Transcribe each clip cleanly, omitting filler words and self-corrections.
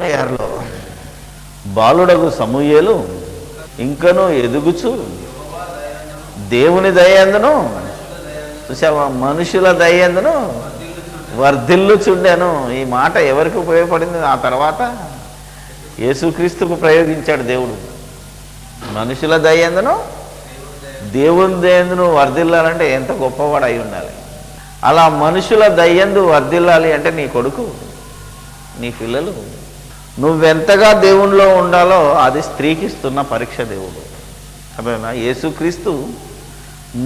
లో బాలుడగు సమూయేలు ఇంకనూ ఎదుగుచు దేవుని దయందును చూసావా, మనుషుల దయందును వర్ధిల్లుచుండెను. ఈ మాట ఎవరికి ఉపయోగపడింది? ఆ తర్వాత యేసుక్రీస్తుకు ప్రయోగించాడు దేవుడు. మనుషుల దయందును దేవుని దయందును వర్ధిల్లాలంటే ఎంత గొప్పవాడు అయి ఉండాలి. అలా మనుషుల దయందు వర్ధిల్లాలి అంటే నీ కొడుకు, నీ పిల్లలు, నువ్వెంతగా దేవునిలో ఉండాలో అది స్త్రీకి ఇస్తున్న పరీక్ష దేవుడు. అదేనా? యేసుక్రీస్తు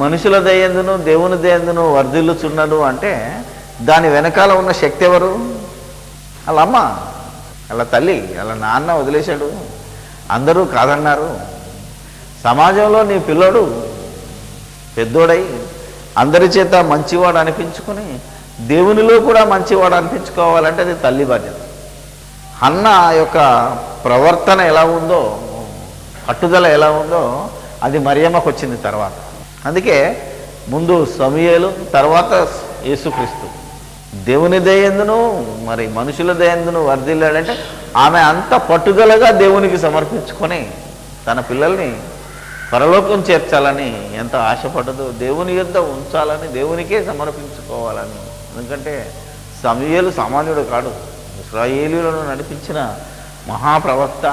మనుషుల దయందును దేవుని దయందును వర్ధిల్లుచున్నాడు అంటే దాని వెనకాల ఉన్న శక్తి ఎవరు? వాళ్ళ అమ్మ, వాళ్ళ తల్లి, వాళ్ళ నాన్న వదిలేశాడు, అందరూ కాదన్నారు. సమాజంలో నీ పిల్లోడు పెద్దోడై అందరి చేత మంచివాడు అనిపించుకొని దేవునిలో కూడా మంచివాడు అనిపించుకోవాలంటే అది తల్లి బాధ్యత. హన్న యొక్క ప్రవర్తన ఎలా ఉందో, పట్టుదల ఎలా ఉందో అది మరియమ్మకు వచ్చింది తర్వాత. అందుకే ముందు సమూయేలు, తర్వాత యేసుక్రీస్తు. దేవుని దయందును మరి మనుషుల దయందును వర్ధిల్లాడంటే ఆమె అంత పట్టుదలగా దేవునికి సమర్పించుకొని తన పిల్లల్ని పరలోకం చేర్చాలని ఎంత ఆశపడదో, దేవుని యొద్ద ఉంచాలని, దేవునికే సమర్పించుకోవాలని. ఎందుకంటే సమూయేలు సామాన్యుడు కాడు, ఇశ్రాయేలీయులను నడిపించిన మహాప్రవక్త.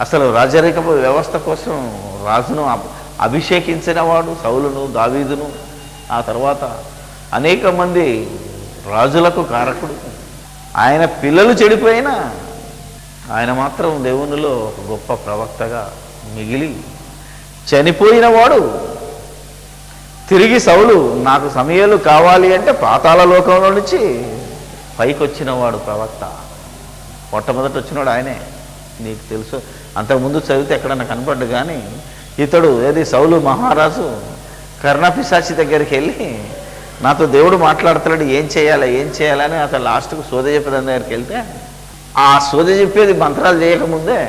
అసలు రాజరికపు వ్యవస్థ కోసం రాజును అభిషేకించిన వాడు, సౌలును, దావీదును, ఆ తర్వాత అనేక మంది రాజులకు కారకుడు. ఆయన పిల్లలు చెడిపోయినా ఆయన మాత్రం దేవునిలో ఒక గొప్ప ప్రవక్తగా మిగిలి చనిపోయిన వాడు తిరిగి సౌలు నాకు సమూయేలు కావాలి అంటే పాతాళ లోకంలో నుంచి పైకి వచ్చినవాడు ప్రవక్త. మొట్టమొదటి వచ్చినవాడు ఆయనే. నీకు తెలుసు, అంతకుముందు చదివితే ఎక్కడన్నా కనపడ్డు. కానీ ఇతడు ఏది సౌలు మహారాజు కర్ణపిశాచి దగ్గరికి వెళ్ళి నాతో దేవుడు మాట్లాడుతున్నాడు, ఏం చేయాలని అతను లాస్ట్కు సోద చెప్పేదాని దగ్గరికి వెళ్తే ఆ సోద చెప్పేది మంత్రాలు చేయకముందే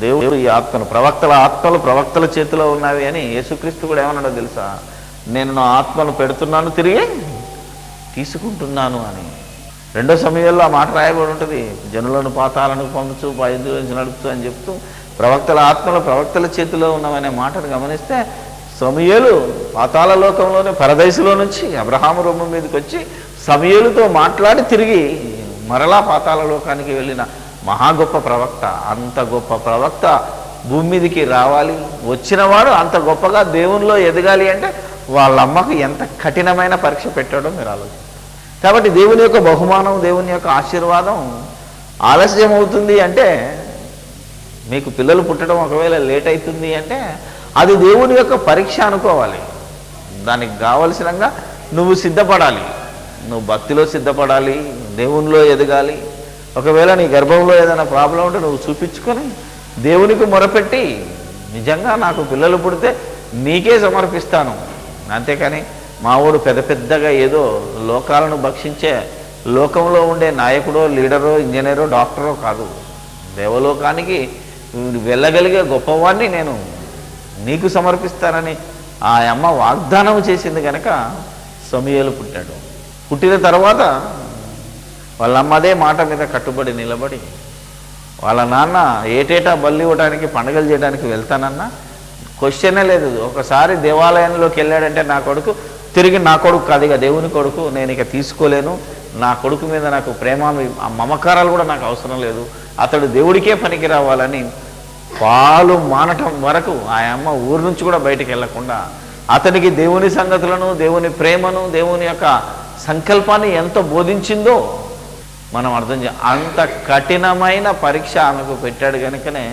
దేవుడు ఈ ఆత్మను, ప్రవక్తల ఆత్మలు ప్రవక్తల చేతిలో ఉన్నవి అని యేసుక్రీస్తు కూడా ఏమన్నాడో తెలుసా? నేను నా ఆత్మను పెడుతున్నాను, తిరిగి తీసుకుంటున్నాను అని. రెండో సమయంలో ఆ మాట రాయబడి ఉంటుంది, జనులను పాతాలను పంపుచు పైదు నడుపుతూ అని చెప్తూ ప్రవక్తల ఆత్మలు ప్రవక్తల చేతిలో ఉన్నవనే మాటను గమనిస్తే సమూయేలు పాతాళ లోకంలోనే పరదైసులో నుంచి అబ్రహాము రొమ్ము మీదకి వచ్చి సమూయేలుతో మాట్లాడి తిరిగి మరలా పాతాళ లోకానికి వెళ్ళిన మహా గొప్ప ప్రవక్త. అంత గొప్ప ప్రవక్త భూమి మీదకి రావాలి, వచ్చినవాడు అంత గొప్పగా దేవునిలో ఎదగాలి అంటే వాళ్ళ అమ్మకు ఎంత కఠినమైన పరీక్ష పెట్టాడో మీరు ఆలోచించండి. కాబట్టి దేవుని యొక్క బహుమానం, దేవుని యొక్క ఆశీర్వాదం ఆలస్యం అవుతుంది అంటే, మీకు పిల్లలు పుట్టడం ఒకవేళ లేట్ అవుతుంది అంటే అది దేవుని యొక్క పరీక్ష అనుకోవాలి. దానికి కావలసినంగా నువ్వు సిద్ధపడాలి, నువ్వు భక్తిలో సిద్ధపడాలి, దేవునిలో ఎదగాలి. ఒకవేళ నీ గర్భంలో ఏదైనా ప్రాబ్లం ఉంటే నువ్వు చూపించుకొని దేవునికి మొరపెట్టి నిజంగా నాకు పిల్లలు పుడితే నీకే సమర్పిస్తాను, అంతేకాని మావాడు పెద్ద పెద్దగా ఏదో లోకాలను భక్షించే లోకంలో ఉండే నాయకుడో, లీడరో, ఇంజనీరో, డాక్టరో కాదు, దేవలోకానికి వెళ్ళగలిగే గొప్పవాడిని నేను నీకు సమర్పిస్తానని ఆ అమ్మ వాగ్దానం చేసింది కనుక సమూయేలు పుట్టాడు. పుట్టిన తర్వాత వాళ్ళ అమ్మ అదే మాట మీద కట్టుబడి నిలబడి వాళ్ళ నాన్న ఏటేటా బలి ఇవ్వడానికి, పండుగలు చేయడానికి వెళ్తానన్నా క్వశ్చనే లేదు. ఒకసారి దేవాలయంలోకి వెళ్ళాడంటే నా కొడుకు తిరిగి నా కొడుకు కాదు, ఇక దేవుని కొడుకు, నేను ఇక తీసుకోలేను, నా కొడుకు మీద నాకు ప్రేమ మమకారాలు కూడా నాకు అవసరం లేదు, అతడు దేవుడికే పనికి రావాలని పాలు మానటం వరకు ఆ అమ్మ ఊరు నుంచి కూడా బయటికి వెళ్లకుండా అతనికి దేవుని సంగతులను, దేవుని ప్రేమను, దేవుని యొక్క సంకల్పాన్ని ఎంత బోధించిందో మనం అర్థం అంత కఠినమైన పరీక్ష ఆమెకు పెట్టాడు కనుకనే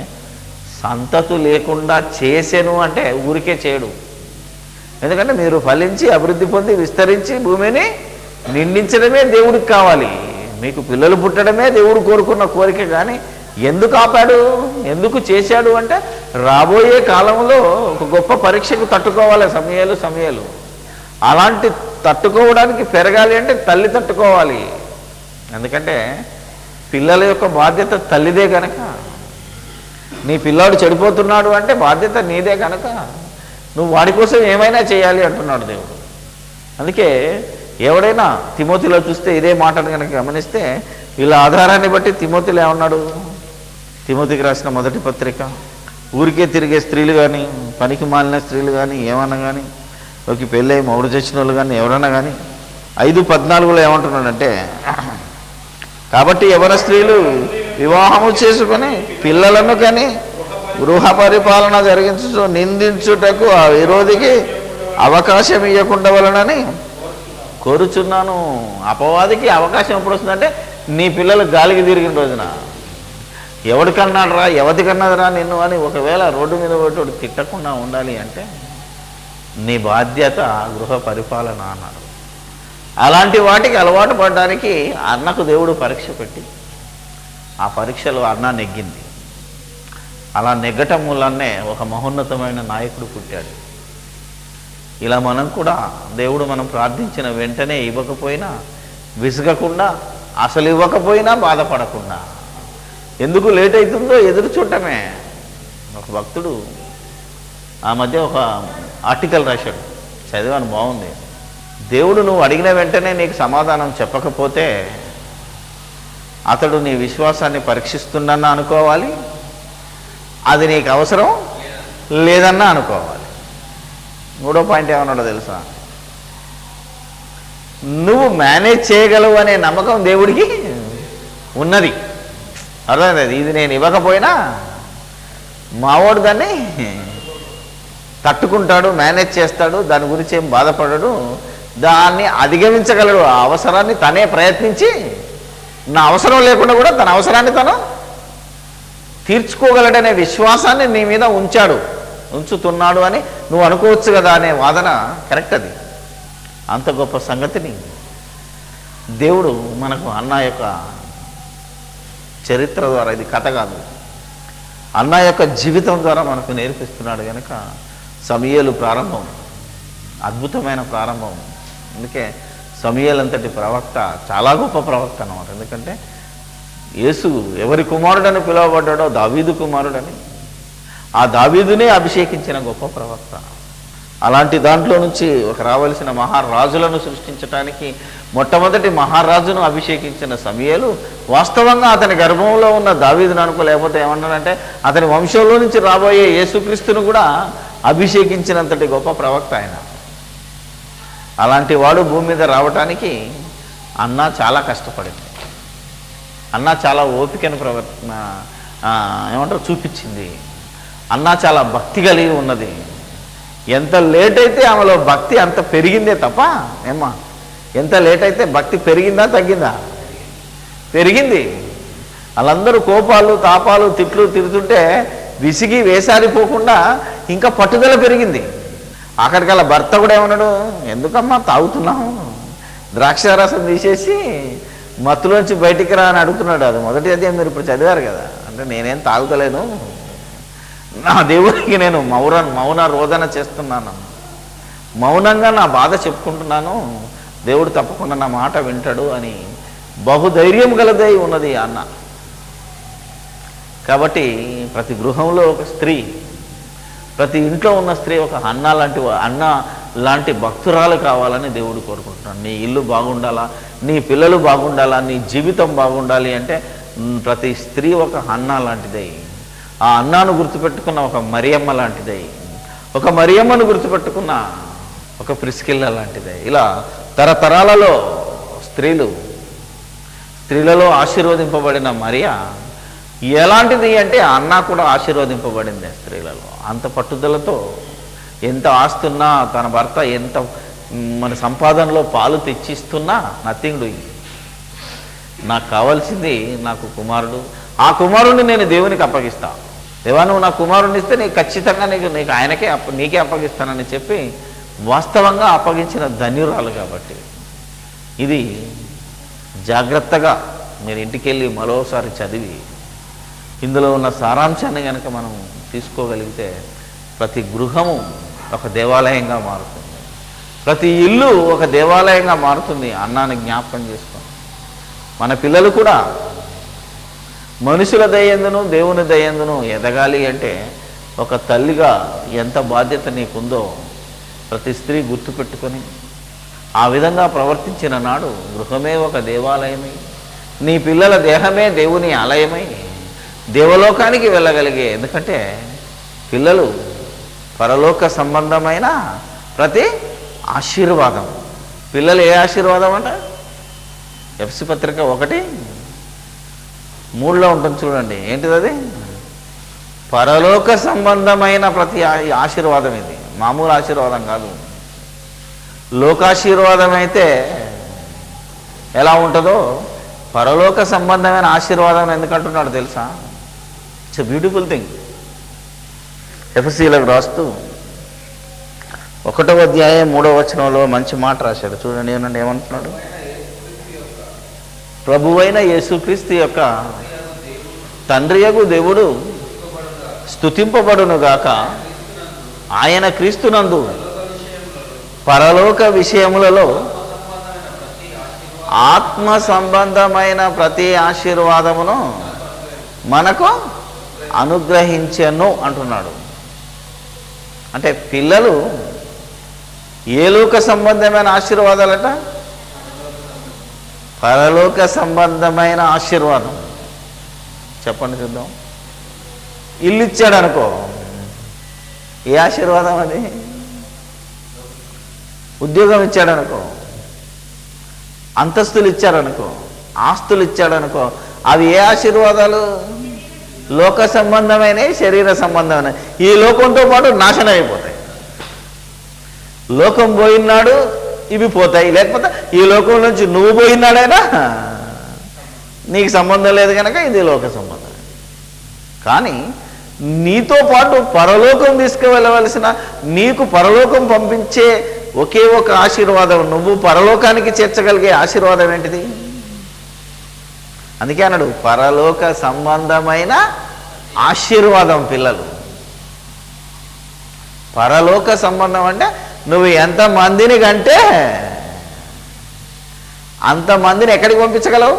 సంతతి లేకుండా చేసెను అంటే ఊరికే చేయడు. ఎందుకంటే మీరు ఫలించి అభివృద్ధి పొంది విస్తరించి భూమిని నిండించడమే దేవుడికి కావాలి. మీకు పిల్లలు పుట్టడమే దేవుడు కోరుకున్న కోరిక. కానీ ఎందుకు ఆపాడు, ఎందుకు చేశాడు అంటే రాబోయే కాలంలో ఒక గొప్ప పరీక్షకు తట్టుకోవాలి సమూయేలు. అలాంటి తట్టుకోవడానికి పెరగాలి అంటే తల్లి తట్టుకోవాలి. ఎందుకంటే పిల్లల యొక్క బాధ్యత తల్లిదే కనుక, నీ పిల్లాడు చెడిపోతున్నాడు అంటే బాధ్యత నీదే కనుక నువ్వు వాడి కోసం ఏమైనా చేయాలి అంటున్నాడు దేవుడు. అందుకే ఎవడైనా తిమోతిలో చూస్తే ఇదే మాటను కనుక గమనిస్తే వీళ్ళ ఆధారాన్ని బట్టి తిమోతిలో ఏమన్నాడు? తిమోతికి రాసిన మొదటి పత్రిక, ఊరికే తిరిగే స్త్రీలు కానీ, పనికి మాలిన స్త్రీలు కానీ, ఏమన్నా కానీ, ఒక పెళ్ళై మౌడు చచ్చిన వాళ్ళు కానీ, ఎవరన్నా కానీ 5:14 ఏమంటున్నాడంటే, కాబట్టి యవన స్త్రీలు వివాహము చేసుకొని పిల్లలను కానీ గృహ పరిపాలన జరిగించు నిందించుటకు ఆ విరోధికి అవకాశం ఇవ్వకుండా వలనని కోరుచున్నాను. అపవాదికి అవకాశం ఎప్పుడు వస్తుందంటే నీ పిల్లలు గాలికి తిరిగిన రోజున. ఎవడికన్నాడురా, ఎవరికన్నదిరా నిన్ను అని ఒకవేళ రోడ్డు మీద పోయేటోడు తిట్టకుండా ఉండాలి అంటే నీ బాధ్యత గృహ పరిపాలన అన్నాడు. అలాంటి వాటికి అలవాటు పడడానికి అన్నకు దేవుడు పరీక్ష పెట్టి ఆ పరీక్షలో అన్న నెగ్గింది. అలా నెగ్గటం వల్లనే ఒక మహోన్నతమైన నాయకుడు పుట్టాడు. ఇలా మనం కూడా దేవుడు మనం ప్రార్థించిన వెంటనే ఇవ్వకపోయినా విసుగకుండా, అసలు ఇవ్వకపోయినా బాధపడకుండా, ఎందుకు లేట్ అవుతుందో ఎదురు చూడటమే. ఒక భక్తుడు ఆ మధ్య ఒక ఆర్టికల్ రాశాడు, చదివాను, బాగుంది. దేవుడు నువ్వు అడిగిన వెంటనే నీకు సమాధానం చెప్పకపోతే అతడు నీ విశ్వాసాన్ని పరీక్షిస్తుండన్నా అనుకోవాలి, అది నీకు అవసరం లేదన్నా అనుకోవాలి. మూడో పాయింట్ ఏమన్నాడో తెలుసా? నువ్వు మేనేజ్ చేయగలవు అనే నమ్మకం దేవుడికి ఉన్నది. అర్థమైంది? ఇది నేను ఇవ్వకపోయినా మావాడు దాన్ని తట్టుకుంటాడు, మేనేజ్ చేస్తాడు, దాని గురించి ఏం బాధపడడు, దాన్ని అధిగమించగలడు. ఆ అవసరాన్ని తనే ప్రయత్నించి నా అవసరం లేకుండా కూడా తన అవసరాన్ని తను తీర్చుకోగలడనే విశ్వాసాన్ని నీ మీద ఉంచుతున్నాడు అని నువ్వు అనుకోవచ్చు కదా అనే వాదన కరెక్ట్. అది అంత గొప్ప సంగతిని దేవుడు మనకు అన్న యొక్క చరిత్ర ద్వారా, ఇది కథ కాదు, అన్న యొక్క జీవితం ద్వారా మనకు నేర్పిస్తున్నాడు. కనుక సమూయేలు ప్రారంభం అద్భుతమైన ప్రారంభం. అందుకే సమూయేలు అంతటి ప్రవక్త చాలా గొప్ప ప్రవక్త అన్నమాట. ఎందుకంటే యేసు ఎవరి కుమారుడని పిలువబడ్డాడో దావీదు కుమారుడని, ఆ దావీదునే అభిషేకించిన గొప్ప ప్రవక్త. అలాంటి దాంట్లో నుంచి ఒక రావలసిన మహారాజులను సృష్టించడానికి మొట్టమొదటి మహారాజును అభిషేకించిన సమూయేలు వాస్తవంగా అతని గర్భంలో ఉన్న దావీదును అనుకోలేకపోతే ఏమన్నాడంటే అతని వంశంలో నుంచి రాబోయే యేసుక్రీస్తును కూడా అభిషేకించినంతటి గొప్ప ప్రవక్త ఆయన. అలాంటి వాడు భూమి మీద రావటానికి అన్న చాలా కష్టపడింది. అన్న చాలా ఓపికను చూపించింది. అన్న చాలా భక్తి కలిగి ఉన్నది. ఎంత లేట్ అయితే ఆమెలో భక్తి అంత పెరిగిందే తప్ప, ఏమ్మా, ఎంత లేట్ అయితే భక్తి పెరిగిందా తగ్గిందా? పెరిగింది. వాళ్ళందరూ కోపాలు తాపాలు తిట్లు తిరుగుతుంటే విసిగి వేసారిపోకుండా ఇంకా పట్టుదల పెరిగింది. అక్కడికల్లా భర్త కూడా ఏమన్నాడు, ఎందుకమ్మా తాగుతున్నావు, ద్రాక్షారసం తీసేసి మత్తులోంచి బయటికి రా అని అడుగుతున్నాడు. అది మొదటి అధ్యాయం మీరు ఇప్పుడు చదివారు కదా. అంటే నేనేం తాగుతలేను, నా దేవుడికి నేను మౌన రోదన చేస్తున్నాను, మౌనంగా నా బాధ చెప్పుకుంటున్నాను, దేవుడు తప్పకుండా నా మాట వింటాడు అని బహుధైర్యం గలదై ఉన్నది అన్న. కాబట్టి ప్రతి గృహంలో ఒక స్త్రీ, ప్రతి ఇంట్లో ఉన్న స్త్రీ ఒక అన్న లాంటి భక్తురాలు కావాలని దేవుడు కోరుకుంటున్నాడు. నీ ఇల్లు బాగుండాలా, నీ పిల్లలు బాగుండాలా, నీ జీవితం బాగుండాలి అంటే ప్రతి స్త్రీ ఒక అన్న లాంటిదై, ఆ అన్నాను గుర్తుపెట్టుకున్న ఒక మరియమ్మ లాంటిదై, ఒక మరియమ్మను గుర్తుపెట్టుకున్న ఒక ప్రిస్కిల్ల లాంటిదై, ఇలా తరతరాలలో స్త్రీలలో ఆశీర్వదింపబడిన మరియా ఎలాంటిది అంటే అన్న కూడా ఆశీర్వదింపబడింది స్త్రీలలో. అంత పట్టుదలతో ఎంత ఆస్తున్నా, తన భర్త ఎంత మన సంపాదనలో పాలు తెచ్చిస్తున్నా నథింగ్ డూయింగ్, నాకు కావాల్సింది నాకు కుమారుడు, ఆ కుమారుడిని నేను దేవునికి అప్పగిస్తా, దేవా నువ్వు నా కుమారుడిని ఇస్తే నీకు ఖచ్చితంగా నీకు ఆయనకే నీకే అప్పగిస్తానని చెప్పి వాస్తవంగా అప్పగించిన ధన్యురాలు. కాబట్టి ఇది జాగ్రత్తగా మీరు ఇంటికి వెళ్ళి మరోసారి చదివి ఇందులో ఉన్న సారాంశాన్ని కనుక మనం తీసుకోగలిగితే ప్రతి గృహము ఒక దేవాలయంగా మారుతుంది, ప్రతి ఇల్లు ఒక దేవాలయంగా మారుతుంది. అన్నాన్ని జ్ఞాపకం చేసుకోండి. మన పిల్లలు కూడా మనుషుల దయందును దేవుని దయందును ఎదగాలి అంటే ఒక తల్లిగా ఎంత బాధ్యత నీకుందో ప్రతి స్త్రీ గుర్తుపెట్టుకొని ఆ విధంగా ప్రవర్తించిన నాడు గృహమే ఒక దేవాలయమే, నీ పిల్లల దేహమే దేవుని ఆలయమై దేవలోకానికి వెళ్ళగలిగే, ఎందుకంటే పిల్లలు పరలోక సంబంధమైన ప్రతి ఆశీర్వాదం. పిల్లలు ఏ ఆశీర్వాదం అంట? ఎఫ్సి పత్రిక 1:3 ఉంటుంది చూడండి. ఏంటిది అది? పరలోక సంబంధమైన ప్రతి ఆశీర్వాదం. ఇది మామూలు ఆశీర్వాదం కాదు. లోకాశీర్వాదం అయితే ఎలా ఉంటుందో పరలోక సంబంధమైన ఆశీర్వాదం ఎందుకంటున్నాడు తెలుసా? It's a beautiful thing. ఎఫ్ఎస్సీలకు రాస్తూ 1వ అధ్యాయం 3వ వచనంలో మంచి మాట రాశాడు చూడండి. ఏమంటున్నాడు? ప్రభువైన యేసుక్రీస్తు యొక్క తండ్రియగు దేవుడు స్తుతింపబడునుగాక, ఆయన క్రీస్తునందు పరలోక విషయములలో ఆత్మ సంబంధమైన ప్రతి ఆశీర్వాదమును మనకు అనుగ్రహించెను అంటున్నాడు. అంటే పిల్లలు ఏ లోక సంబంధమైన ఆశీర్వాదాలట? పరలోక సంబంధమైన ఆశీర్వాదం. చెప్పండి చూద్దాం. ఇల్లు ఇచ్చాడు అనుకో, ఏ ఆశీర్వాదం అది? ఉద్యోగం ఇచ్చాడనుకో, అంతస్తులు ఇచ్చారనుకో, ఆస్తులు ఇచ్చాడనుకో, అవి ఏ ఆశీర్వాదాలు? లోక సంబంధమైన, శరీర సంబంధమైన. ఈ లోకంతో పాటు నాశనం అయిపోతాయి. లోకం పోయినాడు ఇవి పోతాయి. లేకపోతే ఈ లోకం నుంచి నువ్వు పోయినాడైనా నీకు సంబంధం లేదు కనుక ఇది లోక సంబంధం. కానీ నీతో పాటు పరలోకం తీసుకువెళ్ళవలసిన, నీకు పరలోకం పంపించే ఒకే ఒక ఆశీర్వాదం, నువ్వు పరలోకానికి చేర్చగలిగే ఆశీర్వాదం ఏంటిది? అందుకే అన్నాడు పరలోక సంబంధమైన ఆశీర్వాదం. పిల్లలు పరలోక సంబంధం అంటే నువ్వు ఎంతమందిని కంటే అంతమందిని ఎక్కడికి పంపించగలవు?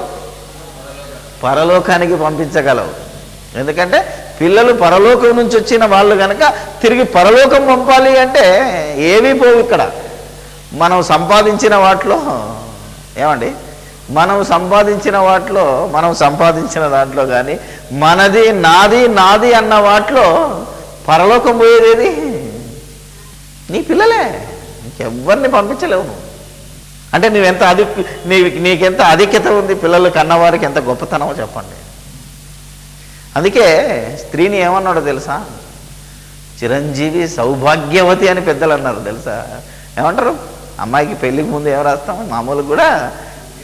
పరలోకానికి పంపించగలవు. ఎందుకంటే పిల్లలు పరలోకం నుంచి వచ్చిన వాళ్ళు కనుక తిరిగి పరలోకం పంపాలి అంటే ఏమీ పోవు. ఇక్కడ మనం సంపాదించిన వాటిలో ఏమండి, మనం సంపాదించిన దాంట్లో కానీ మనది నాది అన్న వాటిలో పరలోకం పోయేదేది నీ పిల్లలే. ఇంకెవ్వరిని పంపించలేవు నువ్వు. అంటే నువ్వెంత నీకెంత ఆధిక్యత ఉంది, పిల్లలు కన్నవారికి ఎంత గొప్పతనమో చెప్పండి. అందుకే స్త్రీని ఏమన్నాడో తెలుసా? చిరంజీవి సౌభాగ్యవతి అని పెద్దలు అన్నారు తెలుసా? ఏమంటారు? అమ్మాయికి పెళ్ళికి ముందు ఏం రాస్తాం? మామూలుగా కూడా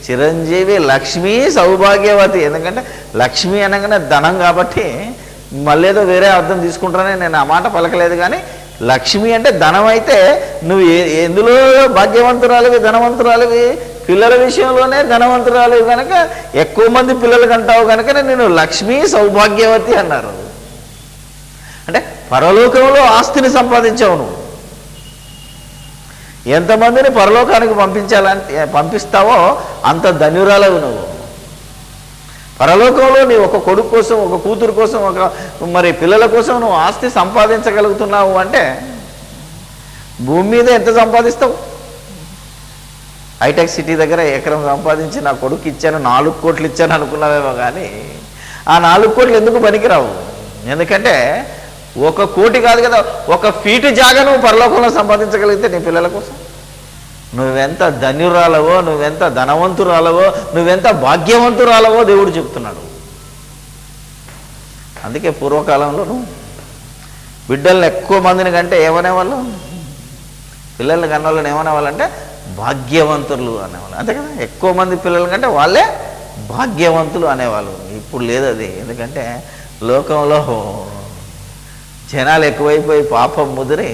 చిరంజీవి లక్ష్మీ సౌభాగ్యవతి. ఎందుకంటే లక్ష్మి అనగానే ధనం కాబట్టి, మళ్ళీ ఏదో వేరే అర్థం తీసుకుంటానని నేను ఆ మాట పలకలేదు. కానీ లక్ష్మి అంటే ధనం అయితే నువ్వు ఎందులో భాగ్యవంతురాలివి, ధనవంతురాలివి? పిల్లల విషయంలోనే ధనవంతురాలివి కనుక ఎక్కువ మంది పిల్లలకు అంటావు కనుక నేను లక్ష్మీ సౌభాగ్యవతి అన్నారు. అంటే పరలోకంలో ఆస్తిని సంపాదించావు నువ్వు. ఎంతమందిని పరలోకానికి పంపిస్తావో అంత ధన్యురాలవు నువ్వు. పరలోకంలో నీ ఒక కొడుకు కోసం, ఒక కూతురు కోసం, మరి పిల్లల కోసం నువ్వు ఆస్తి సంపాదించగలుగుతున్నావు అంటే భూమి మీద ఎంత సంపాదిస్తావు? హైటెక్ సిటీ దగ్గర ఎకరం సంపాదించి నా కొడుకు ఇచ్చాను, 4 కోట్లు ఇచ్చాను అనుకున్నావేమో. కానీ ఆ 4 కోట్లు ఎందుకు పనికిరావు? ఎందుకంటే 1 కోటి కాదు కదా, 1 ఫీటు జాగా నువ్వు పరలోకంలో సంపాదించగలిగితే నీ పిల్లల కోసం నువ్వెంత ధన్యురాలవో, నువ్వెంత ధనవంతురాలవో, నువ్వెంత భాగ్యవంతురాలవో దేవుడు చెప్తున్నాడు. అందుకే పూర్వకాలంలోనూ బిడ్డలను ఎక్కువ మందిని కంటే ఏమనేవాళ్ళు? పిల్లల్ని కన్నవాళ్ళని ఏమనేవాళ్ళంటే భాగ్యవంతులు అనేవాళ్ళు. అంతే కదా, ఎక్కువ మంది పిల్లల కంటే వాళ్ళే భాగ్యవంతులు అనేవాళ్ళు. ఇప్పుడు లేదు అది. ఎందుకంటే లోకంలో జనాలు ఎక్కువైపోయి పాపం ముదిరి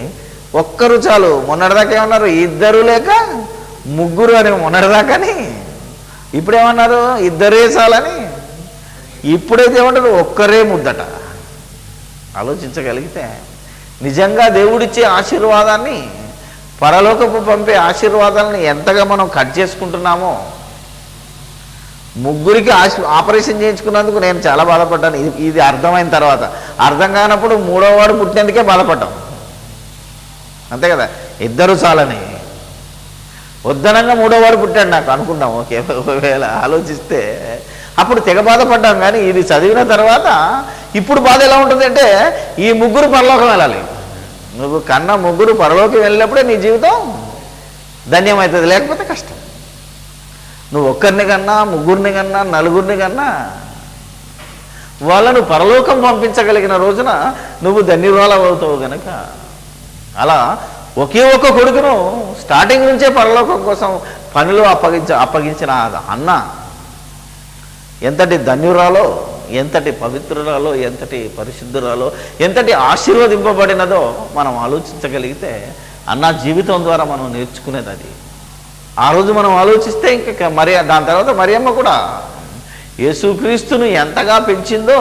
ఒక్కరు చాలు. మొన్నటిదాకా ఏమన్నారు? 2 లేక 3 అని మొన్నటిదాకాని. ఇప్పుడేమన్నారు? 2 చాలని. ఇప్పుడైతే ఏమంటారు? 1 ముద్దట. ఆలోచించగలిగితే నిజంగా దేవుడిచ్చే ఆశీర్వాదాన్ని, పరలోకపు పంపే ఆశీర్వాదాలని ఎంతగా మనం కట్ చేసుకుంటున్నామో. 3కి ఆపరేషన్ చేయించుకున్నందుకు నేను చాలా బాధపడ్డాను. ఇది అర్థమైన తర్వాత. అర్థం కానప్పుడు 3వ వాడు పుట్టినందుకే బాధపడ్డాం. అంతే కదా, 2 చాలని. వద్దనంగా 3వ వాడు పుట్టాడు నాకు అనుకున్నాం. ఒకవేళ ఆలోచిస్తే అప్పుడు తెగ బాధపడ్డాం. కానీ ఇది చదివిన తర్వాత ఇప్పుడు బాధ ఎలా ఉంటుంది అంటే, ఈ ముగ్గురు పరలోకం వెళ్ళాలి. నువ్వు కన్నా ముగ్గురు పరలోకం వెళ్ళినప్పుడే నీ జీవితం ధన్యమవుతుంది, లేకపోతే కష్టం. నువ్వు ఒక్కరిని కన్నా, ముగ్గురిని కన్నా, నలుగురిని కన్నా వాళ్ళను పరలోకం పంపించగలిగిన రోజున నువ్వు ధన్యురాలు అవుతావు కనుక, అలా ఒకే ఒక్క కొడుకును స్టార్టింగ్ నుంచే పరలోకం కోసం పనిలో అప్పగించిన అన్న ఎంతటి ధన్యురాలో, ఎంతటి పవిత్రురాలో, ఎంతటి పరిశుద్ధురాలో, ఎంతటి ఆశీర్వదింపబడినదో మనం ఆలోచించగలిగితే, అన్న జీవితం ద్వారా మనం నేర్చుకునేది అది. ఆ రోజు మనం ఆలోచిస్తే ఇంకా దాని తర్వాత మరియమ్మ కూడా యేసుక్రీస్తును ఎంతగా పెంచిందో,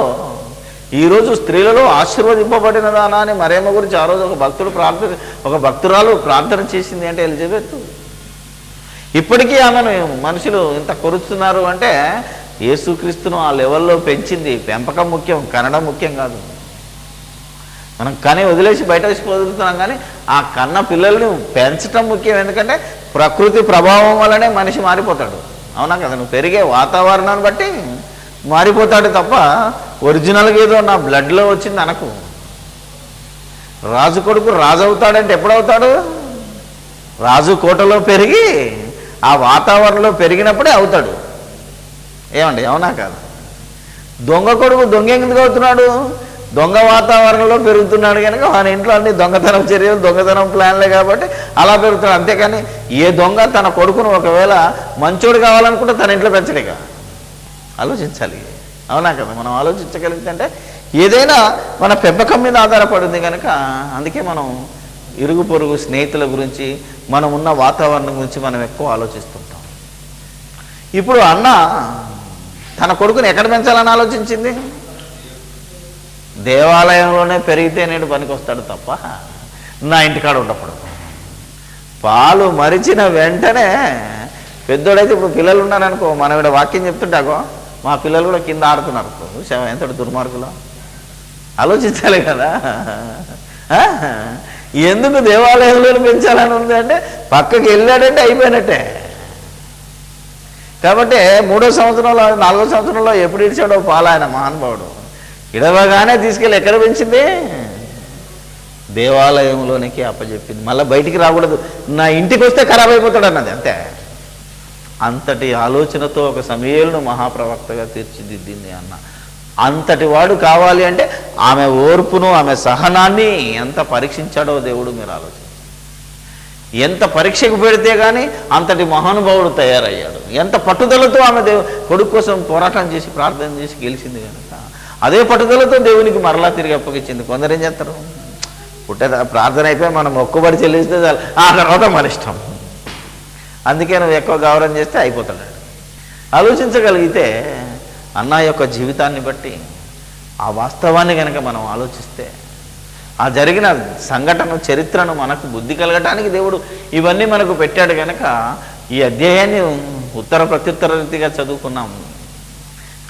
ఈరోజు స్త్రీలలో ఆశీర్వదింపబడినదానా అని మరియమ్మ గురించి ఆ రోజు ఒక భక్తురాలు ప్రార్థన చేసింది అంటే ఎలిజబెత్. ఇప్పటికీ ఆమెను మనుషులు ఇంత కొరుస్తున్నారు అంటే యేసుక్రీస్తును ఆ లెవెల్లో పెంచింది. పెంపకం ముఖ్యం, కనడం ముఖ్యం కాదు. మనం కానీ వదిలేసి బయట వేసి వదులుతున్నాం, కానీ ఆ కన్న పిల్లల్ని పెంచడం ముఖ్యం. ఎందుకంటే ప్రకృతి ప్రభావం వల్లనే మనిషి మారిపోతాడు. అవునా కదా? నువ్వు పెరిగే వాతావరణాన్ని బట్టి మారిపోతాడు తప్ప ఒరిజినల్గా ఏదో నా బ్లడ్లో వచ్చింది అనకు. రాజు కొడుకు రాజు అవుతాడంటే ఎప్పుడవుతాడు? రాజు కోటలో పెరిగి ఆ వాతావరణంలో పెరిగినప్పుడే అవుతాడు. ఏమండి, అవునా కాదు? దొంగ కొడుకు దొంగ ఎందుకు అవుతున్నాడు? దొంగ వాతావరణంలో పెరుగుతున్నాడు కనుక వాని ఇంట్లో అన్ని దొంగతనం చర్యలు, దొంగతనం ప్లాన్లే కాబట్టి అలా పెరుగుతున్నాడు. అంతేకాని ఏ దొంగ తన కొడుకును ఒకవేళ మంచోడు కావాలనుకుంటే తన ఇంట్లో పెంచలేక ఆలోచించాలి. అవునా కదా? మనం ఆలోచించగలిగితే అంటే ఏదైనా మన పెంపకం మీద ఆధారపడింది కనుక, అందుకే మనం ఇరుగు పొరుగు స్నేహితుల గురించి, మనం ఉన్న వాతావరణం గురించి మనం ఎక్కువ ఆలోచిస్తుంటాం. ఇప్పుడు అన్న తన కొడుకుని ఎక్కడ పెంచాలని ఆలోచించింది? దేవాలయంలోనే పెరిగితే నేను పనికి వస్తాడు తప్ప నా ఇంటికాడ ఉండకూడదు. పాలు మరిచిన వెంటనే పెద్దోడైతే, ఇప్పుడు పిల్లలు ఉన్నారనుకో, మనం ఇక్కడ వాక్యం చెప్తుంటాకో మా పిల్లలు కూడా కింద ఆడుతున్నారు. ఎంతటి దుర్మార్గులో ఆలోచించాలి కదా. ఎందుకు దేవాలయంలో పెంచాలని ఉంది అంటే, పక్కకి వెళ్ళాడంటే అయిపోయినట్టే. కాబట్టి 3వ సంవత్సరంలో 4వ సంవత్సరంలో ఎప్పుడు ఇచ్చాడో పాలు ఆయన మహానుభావుడు, ఇడవగానే తీసుకెళ్ళి ఎక్కడ పెంచింది? దేవాలయంలోనికి అప్పచెప్పింది. మళ్ళీ బయటికి రాకూడదు, నా ఇంటికి వస్తే ఖరాబ్ అయిపోతాడు అన్నది. అంతే. అంతటి ఆలోచనతో ఒక సమూయేలును మహాప్రవక్తగా తీర్చిదిద్దింది అన్న. అంతటి వాడు కావాలి అంటే ఆమె ఓర్పును, ఆమె సహనాన్ని ఎంత పరీక్షించాడో దేవుడు. మీరు ఆలోచించండి, ఎంత పరీక్షకు పెడితే కానీ అంతటి మహానుభావుడు తయారయ్యాడు. ఎంత పట్టుదలతో ఆమె కొడుకు కోసం పోరాటం చేసి ప్రార్థన చేసి గెలిచింది కనుక, అదే పట్టుదలతో దేవునికి మరలా తిరిగి అప్పగించింది. కొందరు ఏం చేస్తారు, ప్రార్థన అయిపోయి మనం మొక్కుబడి చెల్లిస్తే చాలు, ఆ తర్వాత మన ఇష్టం. అందుకే నువ్వు ఎక్కువ గౌరవం చేస్తే అయిపోతాడు. ఆలోచించగలిగితే అన్న యొక్క జీవితాన్ని బట్టి, ఆ వాస్తవాన్ని కనుక మనం ఆలోచిస్తే, ఆ జరిగిన సంఘటన చరిత్రను మనకు బుద్ధి కలగటానికి దేవుడు ఇవన్నీ మనకు పెట్టాడు కనుక ఈ అధ్యాయాన్ని ఉత్తర ప్రత్యుత్తర రీతిగా చదువుకున్నాము.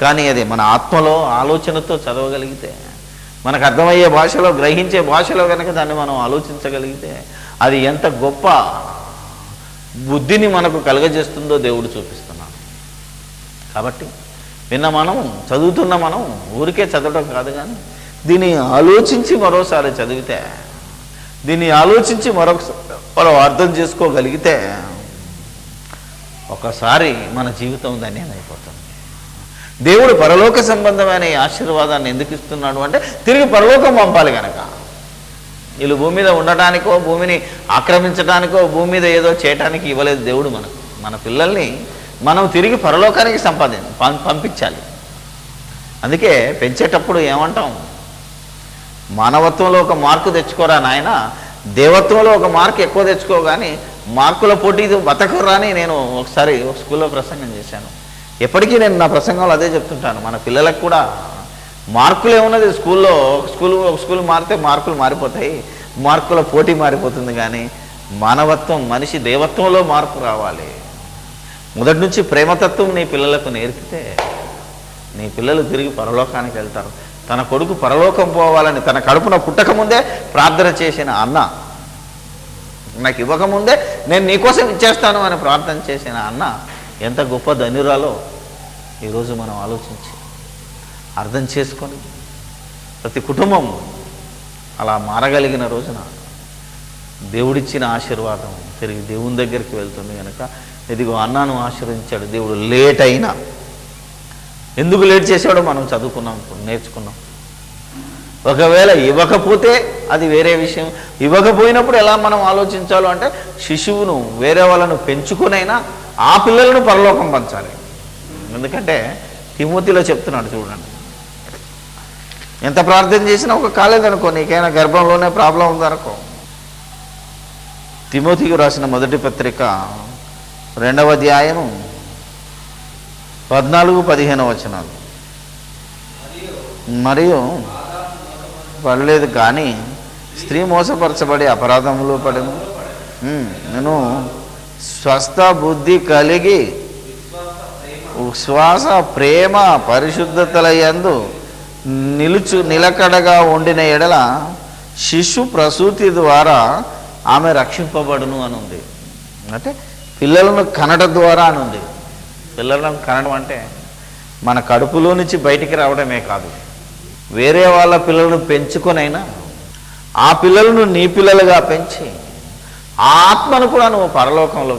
కానీ అది మన ఆత్మలో ఆలోచనతో చదవగలిగితే, మనకు అర్థమయ్యే భాషలో, గ్రహించే భాషలో కనుక దాన్ని మనం ఆలోచించగలిగితే, అది ఎంత గొప్ప బుద్ధిని మనకు కలుగజేస్తుందో దేవుడు చూపిస్తున్నాడు. కాబట్టి విన్న మనం, చదువుతున్న మనం ఊరికే చదవడం కాదు, కానీ దీన్ని ఆలోచించి మరోసారి చదివితే, దీన్ని ఆలోచించి మరొకసారి అర్థం చేసుకోగలిగితే ఒకసారి మన జీవితం ధన్యమైపోతుంది. దేవుడు పరలోక సంబంధమైన ఈ ఆశీర్వాదాన్ని ఎందుకు ఇస్తున్నాడు అంటే, తిరిగి పరలోకం పంపాలి కనుక. వీళ్ళు భూమి మీద ఉండటానికో, భూమిని ఆక్రమించడానికో, భూమి మీద ఏదో చేయటానికి ఇవ్వలేదు దేవుడు మనకు. మన పిల్లల్ని మనం తిరిగి పరలోకానికి పంపించాలి. అందుకే పెంచేటప్పుడు ఏమంటాం, మానవత్వంలో ఒక మార్కు తెచ్చుకోరా నాయన, దేవత్వంలో ఒక మార్కు ఎక్కువ తెచ్చుకో, కానీ మార్కుల పోటీ బతకరా అని నేను ఒకసారి ఒక స్కూల్లో ప్రసంగం చేశాను. ఎప్పటికీ నేను నా ప్రసంగంలో అదే చెప్తుంటాను. మన పిల్లలకు కూడా మార్కులు ఏమున్నది, ఒక స్కూల్ మారితే మార్కులు మారిపోతాయి, మార్కుల పోటీ మారిపోతుంది. కానీ మానవత్వం, మనిషి దేవత్వంలో మార్పు రావాలి. మొదటి నుంచి ప్రేమతత్వం నీ పిల్లలకు నేర్పితే నీ పిల్లలు తిరిగి పరలోకానికి వెళ్తారు. తన కొడుకు పరలోకం పోవాలని తన కడుపున పుట్టకముందే ప్రార్థన చేసిన అన్న, నాకు ఇవ్వకముందే నేను నీకోసం ఇచ్చేస్తాను అని ప్రార్థన చేసిన అన్న ఎంత గొప్ప ధన్యురాలో ఈరోజు మనం ఆలోచించి అర్థం చేసుకొని ప్రతి కుటుంబం అలా మారగలిగిన రోజున దేవుడిచ్చిన ఆశీర్వాదం తిరిగి దేవుని దగ్గరికి వెళ్తుంది కనుక ఇదిగో అన్నాను ఆశీర్వదించాడు దేవుడు. లేట్ అయినా ఎందుకు లేట్ చేసాడో మనం చదువుకున్నాం, ఇప్పుడు నేర్చుకున్నాం. ఒకవేళ ఇవ్వకపోతే అది వేరే విషయం. ఇవ్వకపోయినప్పుడు ఎలా మనం ఆలోచించాలో అంటే శిశువును వేరే వాళ్ళను పెంచుకునైనా ఆ పిల్లలను పరలోకం పంచాలి. ఎందుకంటే తిమోతిలో చెప్తున్నాడు చూడండి, ఎంత ప్రార్థన చేసినా ఒక కాలేదనుకో, నీకైనా గర్భంలోనే ప్రాబ్లం ఉందనుకో. తిమోతికి రాసిన మొదటి పత్రిక 2వ అధ్యాయము 14-15 వచనాలు. మరియు పడలేదు కానీ స్త్రీ మోసపరచబడి అపరాధంలో పడను, నేను స్వస్థ బుద్ధి కలిగి విశ్వాస ప్రేమ పరిశుద్ధతల యందు నిలకడగా ఉండిన ఎడల శిశు ప్రసూతి ద్వారా ఆమె రక్షింపబడును అని ఉంది. అంటే పిల్లలను కనడం ద్వారా అని ఉంది. పిల్లలను కనడం అంటే మన కడుపులో నుంచి బయటికి రావడమే కాదు, వేరే వాళ్ళ పిల్లలను పెంచుకొనైనా ఆ పిల్లలను నీ పిల్లలుగా పెంచి ఆ ఆత్మను కూడా నువ్వు పరలోకంలో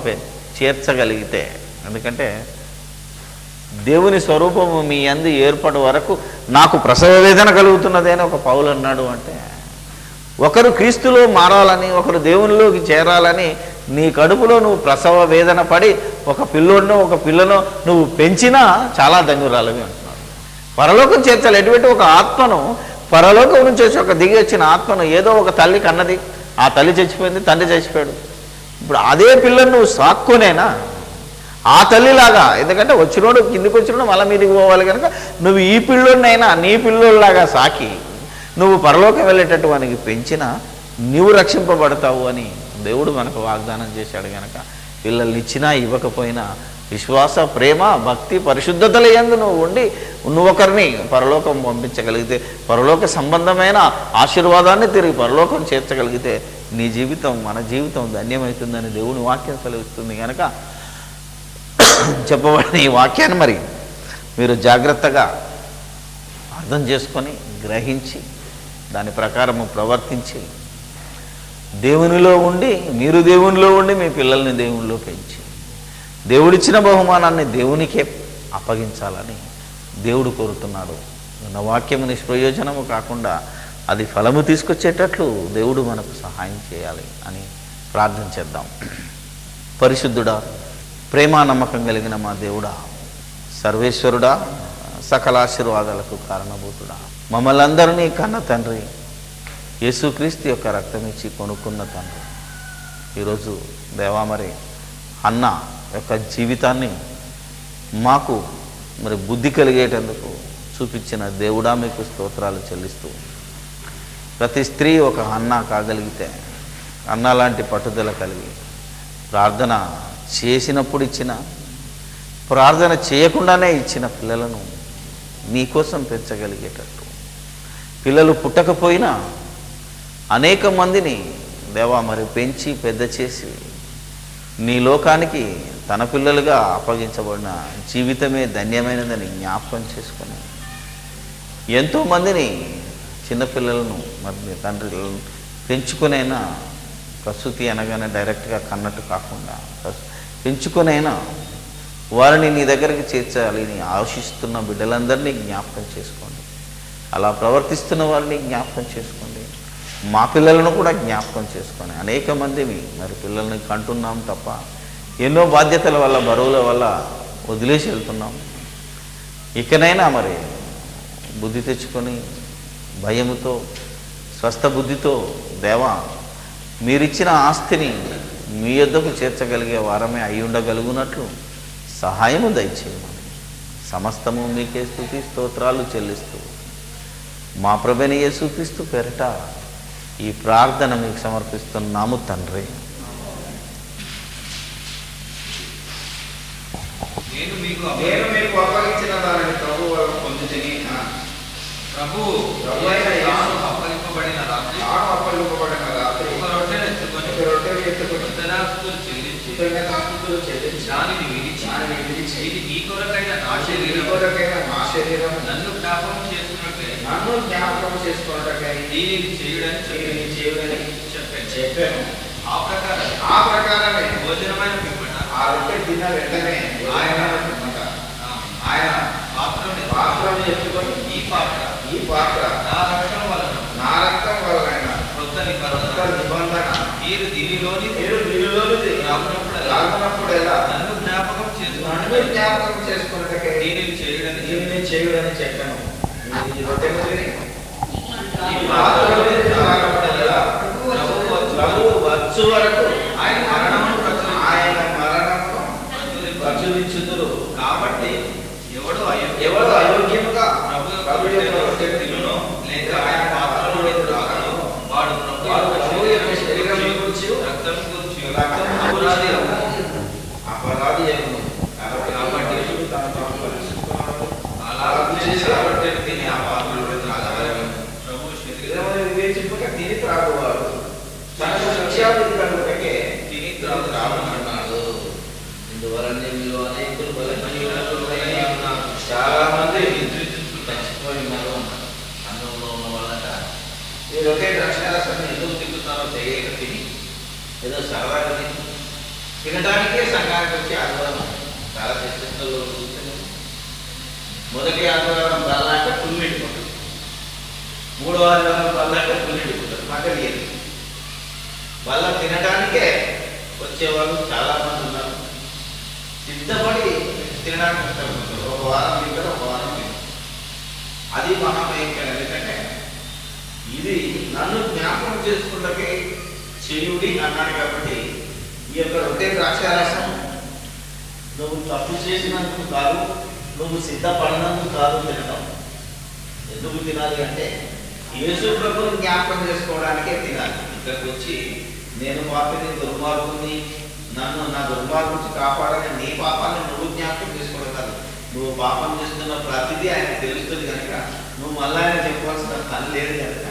చేర్చగలిగితే. ఎందుకంటే దేవుని స్వరూపము మీ యందు ఏర్పడే వరకు నాకు ప్రసవ వేదన కలుగుతున్నది అని ఒక పౌలు అన్నాడు. అంటే ఒకరు క్రీస్తులో మారాలని, ఒకరు దేవునిలోకి చేరాలని నీ కడుపులో నువ్వు ప్రసవ వేదన పడి ఒక పిల్లోడినో ఒక పిల్లను నువ్వు పెంచినా చాలా ధన్యురాలవి అంటున్నాడు. పరలోకం చేర్చాలి. ఎటువంటి ఒక ఆత్మను పరలోకం నుంచి వచ్చి ఒక దిగి వచ్చిన ఆత్మను ఏదో ఒక తల్లి కన్నది, ఆ తల్లి చచ్చిపోయింది, తండ్రి చచ్చిపోయాడు. ఇప్పుడు అదే పిల్లను నువ్వు సాక్కునేనా ఆ తల్లిలాగా, ఎందుకంటే వచ్చినోడు కిందికి వచ్చినోడు మళ్ళీ మీదికి పోవాలి కనుక నువ్వు ఈ పిల్లోడినైనా నీ పిల్లోడిలాగా సాకి నువ్వు పరలోకం వెళ్ళేటటువంటి పెంచినా నువ్వు రక్షింపబడతావు అని దేవుడు మనకు వాగ్దానం చేశాడు. కనుక పిల్లల్ని ఇచ్చినా ఇవ్వకపోయినా విశ్వాస ప్రేమ భక్తి పరిశుద్ధతల యందు నువ్వు ఉండి నువ్వొకరిని పరలోకం పంపించగలిగితే, పరలోక సంబంధమైన ఆశీర్వాదాన్ని తిరిగి పరలోకం చేర్చగలిగితే నీ జీవితం మన జీవితం ధన్యమవుతుందని దేవుని వాక్యం సెలవిస్తుంది. కనుక చెప్పబడిన ఈ వాక్యాన్ని మరి మీరు జాగ్రత్తగా అర్థం చేసుకొని గ్రహించి దాని ప్రకారము ప్రవర్తించి దేవునిలో ఉండి మీరు దేవునిలో ఉండి మీ పిల్లల్ని దేవునిలో పెంచి దేవుడిచ్చిన బహుమానాన్ని దేవునికే అప్పగించాలని దేవుడు కోరుతున్నాడు. నా వాక్యము నిష్ప్రయోజనము కాకుండా అది ఫలము తీసుకొచ్చేటట్లు దేవుడు మనకు సహాయం చేయాలి అని ప్రార్థన చేద్దాం. పరిశుద్ధుడా, ప్రేమ నమ్మకం కలిగిన మా దేవుడా, సర్వేశ్వరుడా, సకల ఆశీర్వాదాలకు కారణభూతుడా, మమ్మల్ని అందరినీ కన్న తండ్రి, యేసుక్రీస్తు యొక్క రక్తం ఇచ్చి కొనుక్కున్న తండ్రి, ఈరోజు దేవా మరి అన్న యొక్క జీవితాన్ని మాకు మరి బుద్ధి కలిగేటందుకు చూపించిన దేవుడా మీకు స్తోత్రాలు చెల్లిస్తూ, ప్రతి స్త్రీ ఒక అన్న కాగలిగితే, అన్న లాంటి పట్టుదల కలిగి ప్రార్థన చేసినప్పుడు ఇచ్చిన, ప్రార్థన చేయకుండానే ఇచ్చిన పిల్లలను నీకోసం పెంచగలిగేటట్టు, పిల్లలు పుట్టకపోయినా అనేక మందిని దేవా మరి పెంచి పెద్ద చేసి నీ లోకానికి తన పిల్లలుగా అప్పగించబడిన జీవితమే ధన్యమైనదని జ్ఞాపకం చేసుకొని ఎంతోమందిని చిన్నపిల్లలను మరి తండ్రులను పెంచుకునైనా, ప్రసూతి అనగానే డైరెక్ట్గా కన్నట్టు కాకుండా పెంచుకునైనా వారిని నీ దగ్గరికి చేర్చాలి నీ ఆశిస్తున్న బిడ్డలందరినీ జ్ఞాపకం చేసుకోండి. అలా ప్రవర్తిస్తున్న వారిని జ్ఞాపకం చేసుకోండి. మా పిల్లలను కూడా జ్ఞాపకం చేసుకొని అనేక మందిని మరి పిల్లల్ని కంటున్నాం తప్ప ఎన్నో బాధ్యతల వల్ల బరువుల వల్ల వదిలేసి వెళ్తున్నాం. ఇకనైనా మరి బుద్ధి తెచ్చుకొని భయముతో స్వస్థ బుద్ధితో దేవా మీరిచ్చిన ఆస్తిని మీ యొద్దకు చేర్చగలిగే వారమే అయి ఉండగలుగునట్లు సహాయము దయచేయమని సమస్తము మీకే స్తుతి స్తోత్రాలు చెల్లిస్తూ మా ప్రభువైన యేసుక్రీస్తు పేరిట ఈ ప్రార్థన మీకు సమర్పిస్తున్నాము తండ్రి. నేను మీకు అప్పగించిన దానిని ప్రభువు పొందుతిని. ప్రభువు అప్పగింపబడిన రాత్రి ఒక రొట్టెను ఎత్తుకొని రొట్టెలు ఎత్తుకొని కృతజ్ఞతాస్తుతులు చెల్లించి కృతజ్ఞతాస్తుతులు చెల్లించి దానిని విడిచి ఇది ఈ కొరకైన నా ఈ శరీరం కొరకైన నా శరీరం నన్ను జ్ఞాపకం చేసుకున్నట్లే నన్ను జ్ఞాపకం చేసుకున్నట్టుగా దీనిని చేయుడని చెప్పాను. ఆ ప్రకారమే భోజనమైన పిమ్మట ఆ రొట్టె తిన్న వెంటనే ఆయన పాత్రను ఎత్తుకొని ఈ పాత్ర నా రక్తం వలన కొత్త నిబంధన మీరు దీనిలోని రాకున్నప్పుడెలా నన్ను జ్ఞాపకం చేసుకున్నట్టుగా దీనిని చేయుడని చెప్పాను. ఈ రొట్టె వచ్చు వరకు ఆయన మరణమును ప్రచురించుదురు. కాబట్టి ఎవడు అయోగ్యముగా ప్రభు యొక్క రొట్టెను తినునో లేక ఆయన పాత్రలో త్రాగునో వాడు ప్రభు యొక్క శరీరం గురించి రక్తం గురించి అపరాధి అగును. కాబట్టి అలా చేసి ఆ రొట్టెను తిని ఆ పాత్రలో త్రాగవలెను. ప్రభు శరీరం వివేచింపక తిని త్రాగువాడు తనకు శిక్షావిధి కలుగుటకే తిని త్రాగునన్నాడు. ఇందువలనే మీరు అనేకులు బలహీనులు ఉన్నారు. చాలా మంది చచ్చిపోయి ఉన్నారు. అన్నంలో ఉన్న వాళ్ళట ఈ రొట్టె ద్రాక్షారసాన్ని ఎందుకు తింటున్నారో తెలియక తిని ఏదో సరదాగా తినడానికే సంఘానికి వచ్చి ఆదివారం చాలా చర్చల్లో చూస్తే మొదటి ఆదివారం బల్లాక పుల్లిట్టుకుంటుంది, మూడో ఆదివారం బల్లాక పుల్లిట్టుకుంటారు. మగలేదు వాళ్ళ తినడానికే వచ్చేవాళ్ళు చాలా మంది ఉన్నారు. సిద్ధపడి తినడానికి వస్తారు. ఒక వారం తింటారు, ఒక వారం తింటారు. అది మహాభయంకరం. ఎందుకంటే ఇది నన్ను జ్ఞాపకం చేసుకుంటే చేయుడి అన్నాడు. కాబట్టి ఈ యొక్క రొట్టె ద్రాక్షారసం నువ్వు తప్పు చేసినందుకు కాదు, నువ్వు సిద్ధపడినందుకు కాదు తినడం. ఎందుకు తినాలి అంటే యేసు ప్రభువుని జ్ఞాపకం చేసుకోవడానికే తినాలి. ఇక్కడికి వచ్చి నేను పాపిని దుర్మార్గుని, నన్ను నా దుర్మార్గం నుంచి కాపాడని నీ పాపాన్ని నువ్వు జ్ఞాపకం చేసుకోవడం కాదు. నువ్వు పాపం చేస్తున్న ప్రతిదీ ఆయన తెలుస్తుంది కనుక నువ్వు మళ్ళీ ఆయన చెప్పవలసిన పని లేదు కనుక.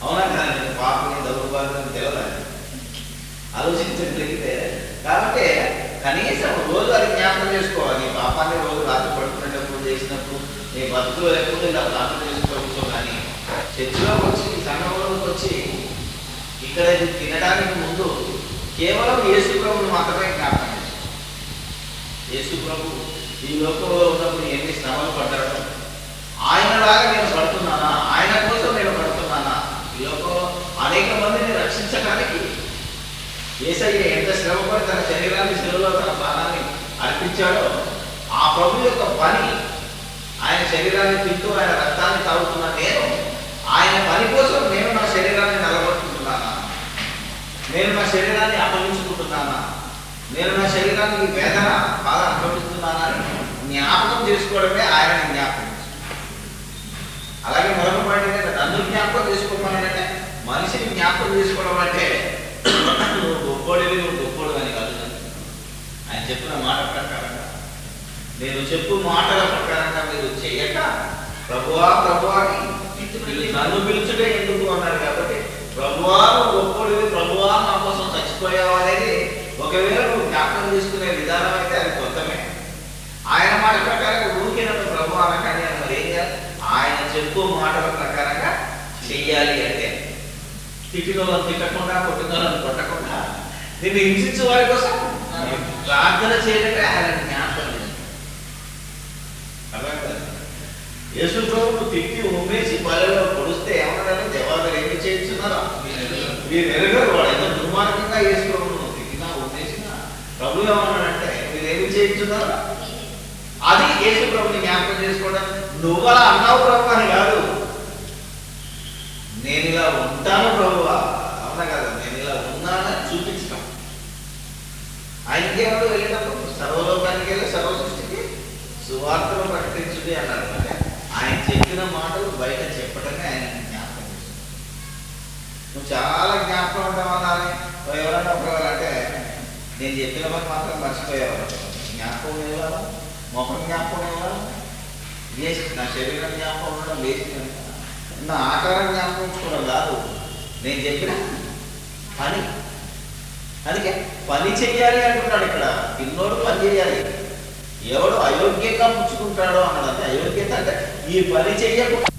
అవునా కదా? నేను పాపని దౌర్భాగ్యం తెలవాలి ఆలోచించగలిగితే. కాబట్టి కనీసం రోజు అది జ్ఞాపకం చేసుకోవాలి. నీ పాపాన్ని రోజు రాత్రి పడుకునేటప్పుడు చేసినప్పుడు నీ బతుకులో లేకపోతే ఇలా ప్రార్థన చేసుకోవచ్చు. కానీ చర్చిలోకి వచ్చి సంఘంలోకి వచ్చి ఇక్కడ ఇది తినడానికి ముందు కేవలం యేసు ప్రభువును మాత్రమే జ్ఞాపకం చేసుకోవాలి. యేసు ప్రభు ఈ లోకంలో ఉన్నప్పుడు ఎన్ని శ్రమలు పడ్డాడో ఆయనలాగా నేను పడుతున్నానా, ఆయన కోసం నేను పడుతున్నానా, ఈ లోకంలో అనేక మందిని రక్షించడానికి యేసయ్య ఎంత శ్రమపడి తన శరీరాన్ని శిలువలో తన ప్రాణాన్ని అర్పించాడో ఆ ప్రభు యొక్క పని, ఆయన శరీరాన్ని తింటూ ఆయన రక్తాన్ని తాగుతున్నా నేను ఆయన పని కోసం నేను నా శరీరాన్ని నిలబడుకుంటున్నానా, నేను నా శరీరాన్ని అప్పగించుకుంటున్నానా, నేను నా శరీరానికి వేదన బాగా అనుభవిస్తున్నానా అని జ్ఞాపకం చేసుకోవడమే ఆయనని జ్ఞాపకం. అలాగే మరొక మాట ఏంటంటే నన్ను జ్ఞాపకం చేసుకోమనంటే మనిషిని జ్ఞాపకం చేసుకోవడం అంటే నువ్వు గొప్పోడివి, నువ్వు గొప్పోడు అని కాదు. ఆయన చెప్పిన మాట ప్రకారంగా, నేను చెప్పు మాటల ప్రకారంగా మీరు చెయ్యక ప్రభువా ప్రభువా అని నన్ను పిలుచుటే ఎందుకు అన్నారు. కాబట్టి ప్రభువా నువ్వు గొప్పోడివి, ప్రభువా నా కోసం చచ్చిపోయావు అనేది ఒకవేళ నువ్వు జ్ఞాపకం చేసుకునే విధానం అయితే అది కొత్తమే. ఆయన మాట ప్రకారంగా ఊరికే నన్ను ప్రభు అనకాని అని మరి ఏం చేయాలి? ఆయన చెప్పు మాటల ప్రకారంగా చెయ్యాలి. అంటే తిట్టిన వాళ్ళని తిట్టకుండా, కొట్టిన వాళ్ళని కొట్టకుండా, నిన్ను హింసించే వారి కోసం ప్రార్థన చేయడమే ఆయన జ్ఞాపకం. అర్థం కదా? యేసు ప్రభువు తిట్టి ఉమ్మేసి పల్లెలో పొడిస్తే ఏమన్నాడు? దేవాలయం ఏమి చేయించున్నారా మీరు ఎరగరు. వాడు ఎంత దుర్మార్గంగా యేసు ప్రభువును తిట్టినా ఉమ్మేసినా ప్రభు ఏమన్నాడంటే మీరు ఏమి చేయించున్నారా? అది యేసు ప్రభుని జ్ఞాపకం చేసుకోవడం. నువ్వు అలా అన్నావు ప్రభు అని కాదు, నేను ఇలా ఉంటాను ప్రభువా, అవునా కదా, నేను ఇలా ఉన్నానని చూపించడం. ఆయనకి ఏమో వెళ్ళినప్పుడు సర్వలోకానికి వెళ్ళి సర్వ సృష్టికి సువార్తను ప్రకటించుడి అన్నాడు. అంటే ఆయన చెప్పిన మాటలు బయట చెప్పడమే ఆయన జ్ఞాపకం చేస్తుంది. నువ్వు చాలా జ్ఞాపకం ఉంటామన్నాని ఎవరన్నా ఒకవేళంటే నేను చెప్పిన పని మాత్రం మర్చిపోయేవారు. జ్ఞాపకం ఇవ్వాలి, మొహం జ్ఞాపకం ఇవ్వాలి, వేస్ట్. నా శరీరం జ్ఞాపకం ఉండడం వేస్ట్ కనుక నా ఆకారం జ్ఞాపకం కూడా కాదు, నేను చెప్పిన పని అందుకే పని చెయ్యాలి అంటున్నాడు ఇక్కడ. తిన్నోడు పని చేయాలి. ఎవడు అయోగ్యంగా పుచ్చుకుంటాడో అన్నాడు. అంటే అయోగ్యత అంటే ఈ పని చెయ్యకుండా